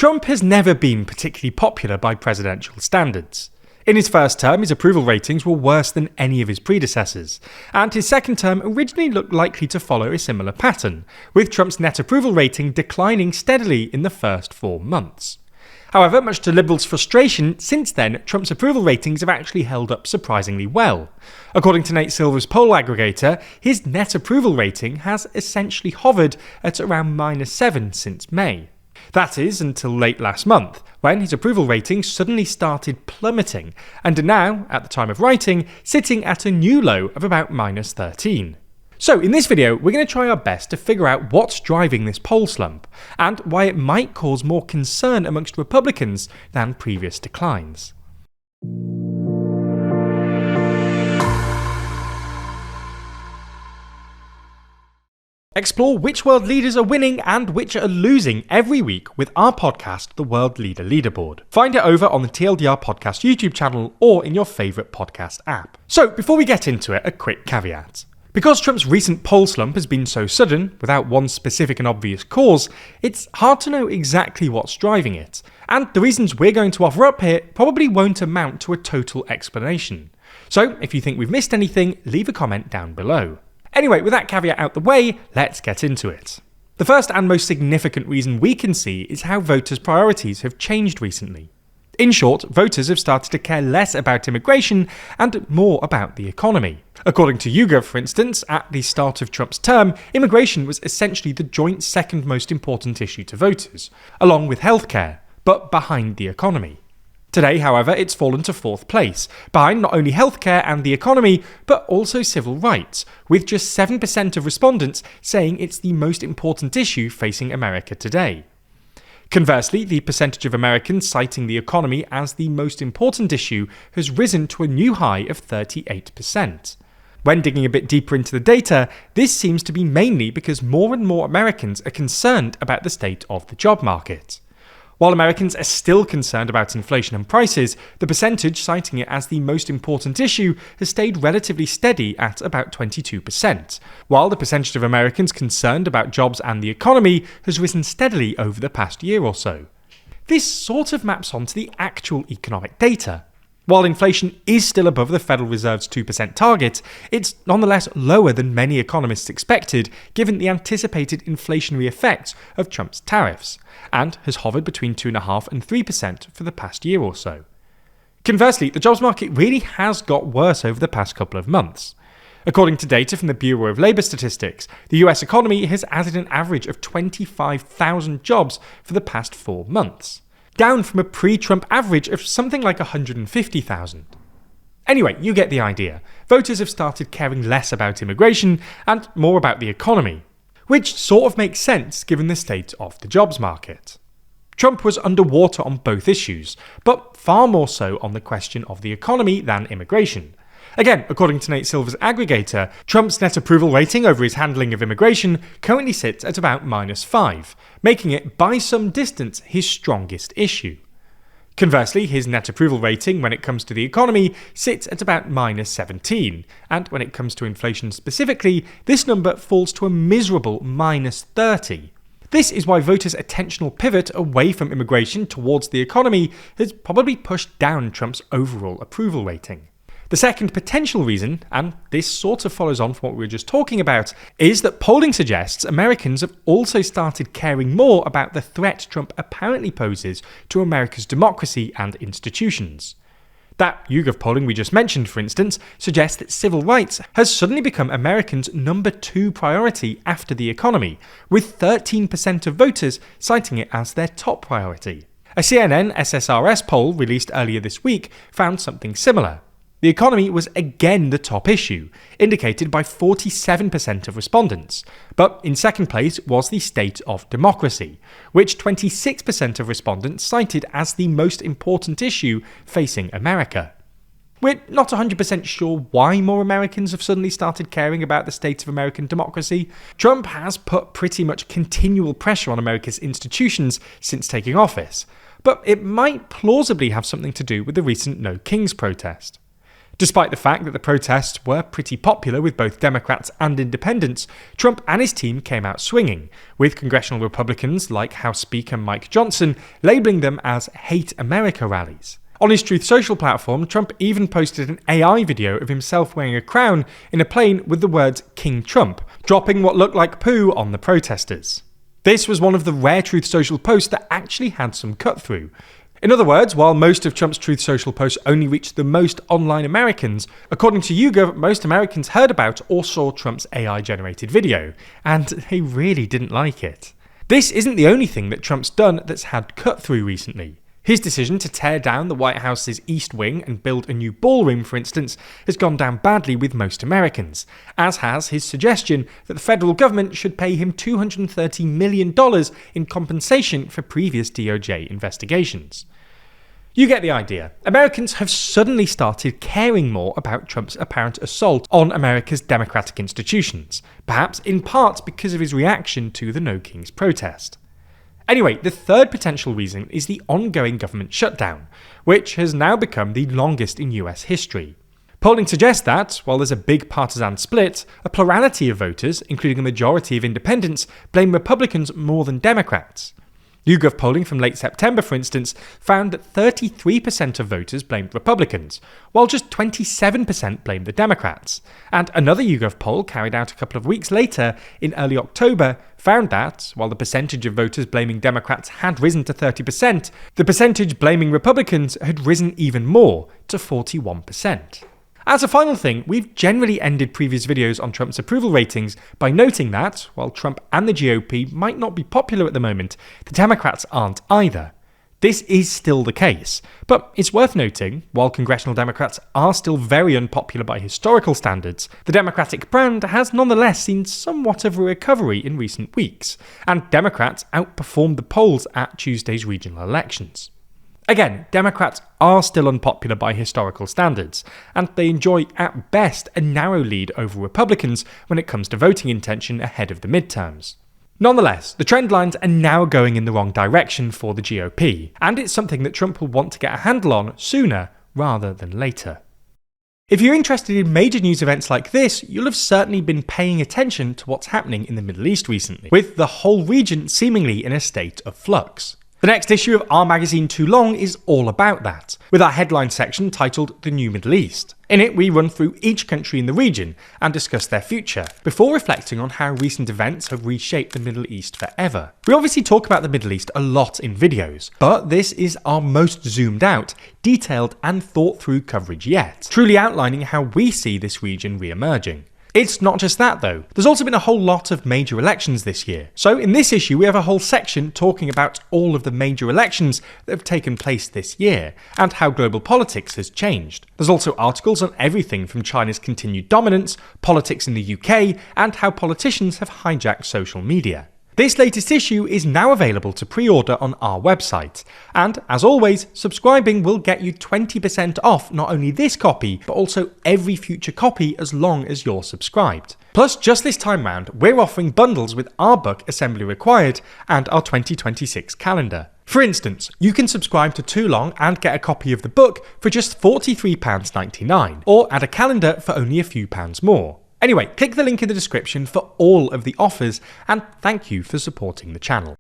Trump has never been particularly popular by presidential standards. In his first term, his approval ratings were worse than any of his predecessors, and his second term originally looked likely to follow a similar pattern, with Trump's net approval rating declining steadily in the first 4 months. However, much to Liberals' frustration, since then, Trump's approval ratings have actually held up surprisingly well. According to Nate Silver's poll aggregator, his net approval rating has essentially hovered at around -7 since May. That is, until late last month, when his approval ratings suddenly started plummeting, and are now, at the time of writing, sitting at a new low of about -13. So in this video, we're going to try our best to figure out what's driving this poll slump, and why it might cause more concern amongst Republicans than previous declines. Explore which world leaders are winning and which are losing every week with our podcast, The World Leader Leaderboard. Find it over on the TLDR Podcast YouTube channel or in your favourite podcast app. So before we get into it, a quick caveat. Because Trump's recent poll slump has been so sudden, without one specific and obvious cause, it's hard to know exactly what's driving it, and the reasons we're going to offer up here probably won't amount to a total explanation. So if you think we've missed anything, leave a comment down below. Anyway, with that caveat out the way, let's get into it. The first and most significant reason we can see is how voters' priorities have changed recently. In short, voters have started to care less about immigration and more about the economy. According to YouGov, for instance, at the start of Trump's term, immigration was essentially the joint second most important issue to voters, along with healthcare, but behind the economy. Today, however, it's fallen to 4th place, behind not only healthcare and the economy, but also civil rights, with just 7% of respondents saying it's the most important issue facing America today. Conversely, the percentage of Americans citing the economy as the most important issue has risen to a new high of 38%. When digging a bit deeper into the data, this seems to be mainly because more and more Americans are concerned about the state of the job market. While Americans are still concerned about inflation and prices, the percentage citing it as the most important issue has stayed relatively steady at about 22%, while the percentage of Americans concerned about jobs and the economy has risen steadily over the past year or so. This sort of maps onto the actual economic data. While inflation is still above the Federal Reserve's 2% target, it's nonetheless lower than many economists expected given the anticipated inflationary effects of Trump's tariffs, and has hovered between 2.5% and 3% for the past year or so. Conversely, the jobs market really has got worse over the past couple of months. According to data from the Bureau of Labour Statistics, the US economy has added an average of 25,000 jobs for the past 4 months, down from a pre-Trump average of something like 150,000. Anyway, you get the idea. Voters have started caring less about immigration and more about the economy, which sort of makes sense given the state of the jobs market. Trump was underwater on both issues, but far more so on the question of the economy than immigration. Again, according to Nate Silver's aggregator, Trump's net approval rating over his handling of immigration currently sits at about -5, making it by some distance his strongest issue. Conversely, his net approval rating when it comes to the economy sits at about -17, and when it comes to inflation specifically, this number falls to a miserable -30. This is why voters' attentional pivot away from immigration towards the economy has probably pushed down Trump's overall approval rating. The second potential reason, and this sort of follows on from what we were just talking about, is that polling suggests Americans have also started caring more about the threat Trump apparently poses to America's democracy and institutions. That YouGov polling we just mentioned, for instance, suggests that civil rights has suddenly become Americans' number 2 priority after the economy, with 13% of voters citing it as their top priority. A CNN SSRS poll released earlier this week found something similar. The economy was again the top issue, indicated by 47% of respondents, but in second place was the state of democracy, which 26% of respondents cited as the most important issue facing America. We're not 100% sure why more Americans have suddenly started caring about the state of American democracy. Trump has put pretty much continual pressure on America's institutions since taking office, but it might plausibly have something to do with the recent No Kings protest. Despite the fact that the protests were pretty popular with both Democrats and independents, Trump and his team came out swinging, with congressional Republicans like House Speaker Mike Johnson labelling them as Hate America rallies. On his Truth Social platform, Trump even posted an AI video of himself wearing a crown in a plane with the words King Trump, dropping what looked like poo on the protesters. This was one of the rare Truth Social posts that actually had some cut-through. In other words, while most of Trump's Truth Social posts only reached the most online Americans, according to YouGov, most Americans heard about or saw Trump's AI-generated video, and they really didn't like it. This isn't the only thing that Trump's done that's had cut-through recently. His decision to tear down the White House's East Wing and build a new ballroom, for instance, has gone down badly with most Americans, as has his suggestion that the federal government should pay him $230 million in compensation for previous DOJ investigations. You get the idea. Americans have suddenly started caring more about Trump's apparent assault on America's democratic institutions, perhaps in part because of his reaction to the No Kings protest. Anyway, the third potential reason is the ongoing government shutdown, which has now become the longest in US history. Polling suggests that, while there's a big partisan split, a plurality of voters, including a majority of independents, blame Republicans more than Democrats. YouGov polling from late September, for instance, found that 33% of voters blamed Republicans, while just 27% blamed the Democrats. And another YouGov poll, carried out a couple of weeks later, in early October, found that, while the percentage of voters blaming Democrats had risen to 30%, the percentage blaming Republicans had risen even more, to 41%. As a final thing, we've generally ended previous videos on Trump's approval ratings by noting that, while Trump and the GOP might not be popular at the moment, the Democrats aren't either. This is still the case, but it's worth noting, while congressional Democrats are still very unpopular by historical standards, the Democratic brand has nonetheless seen somewhat of a recovery in recent weeks, and Democrats outperformed the polls at Tuesday's regional elections. Again, Democrats are still unpopular by historical standards, and they enjoy at best a narrow lead over Republicans when it comes to voting intention ahead of the midterms. Nonetheless, the trend lines are now going in the wrong direction for the GOP, and it's something that Trump will want to get a handle on sooner rather than later. If you're interested in major news events like this, you'll have certainly been paying attention to what's happening in the Middle East recently, with the whole region seemingly in a state of flux. The next issue of our magazine Too Long is all about that, with our headline section titled The New Middle East. In it, we run through each country in the region and discuss their future, before reflecting on how recent events have reshaped the Middle East forever. We obviously talk about the Middle East a lot in videos, but this is our most zoomed out, detailed and thought through coverage yet, truly outlining how we see this region re-emerging. It's not just that though, there's also been a whole lot of major elections this year. So in this issue we have a whole section talking about all of the major elections that have taken place this year, and how global politics has changed. There's also articles on everything from China's continued dominance, politics in the UK, and how politicians have hijacked social media. This latest issue is now available to pre-order on our website, and as always, subscribing will get you 20% off not only this copy, but also every future copy as long as you're subscribed. Plus, just this time round, we're offering bundles with our book Assembly Required and our 2026 calendar. For instance, you can subscribe to Too Long and get a copy of the book for just £43.99, or add a calendar for only a few pounds more. Anyway, click the link in the description for all of the offers, and thank you for supporting the channel.